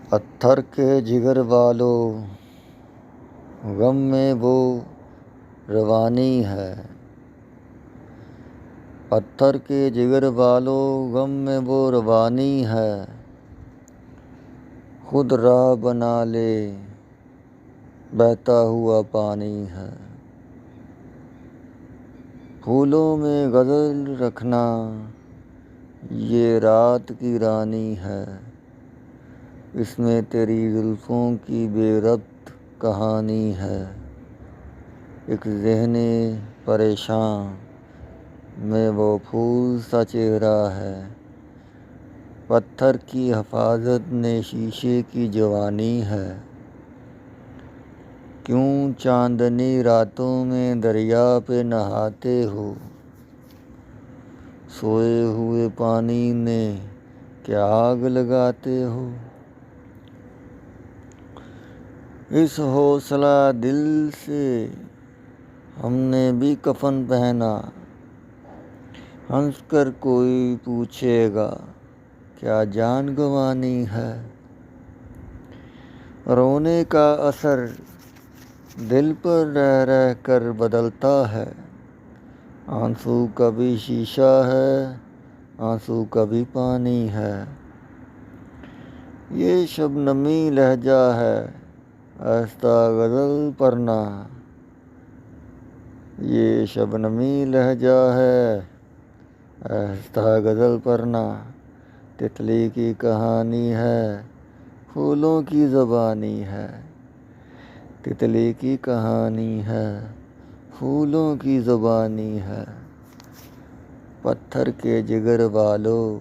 پتھر کے جگر والو غم میں وہ روانی ہے، پتھر کے جگر والو غم میں وہ روانی ہے، خود راہ بنا لے بہتا ہوا پانی ہے۔ پھولوں میں غزل رکھنا یہ رات کی رانی ہے، اس میں تیری زلفوں کی بے ربط کہانی ہے۔ ایک ذہن پریشاں میں وہ پھول سا چہرہ ہے، پتھر کی حفاظت نے شیشے کی جوانی ہے۔ کیوں چاندنی راتوں میں دریا پہ نہاتے ہو، سوئے ہوئے پانی میں کیا آگ لگاتے ہو؟ اس حوصلہ دل سے ہم نے بھی کفن پہنا، ہنس کر کوئی پوچھے گا کیا جان گنوانی ہے؟ رونے کا اثر دل پر رہ رہ کر بدلتا ہے، آنسو کبھی شیشہ ہے، آنسو کبھی پانی ہے۔ یہ شبنمی لہجہ ہے آہستہ غزل پڑھنا، یہ شبنمی لہجہ ہے آہستہ غزل پڑھنا۔ تتلی کی کہانی ہے، پھولوں کی زبانی ہے، تتلی کی کہانی ہے، پھولوں کی زبانی ہے۔ پتھر کے جگر والو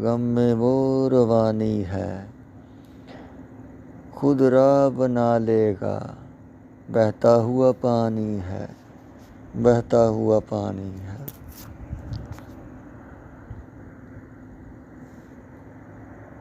غم میں وہ روانی ہے، خود راہ بنا لے گا بہتا ہوا پانی ہے، بہتا ہوا پانی ہے۔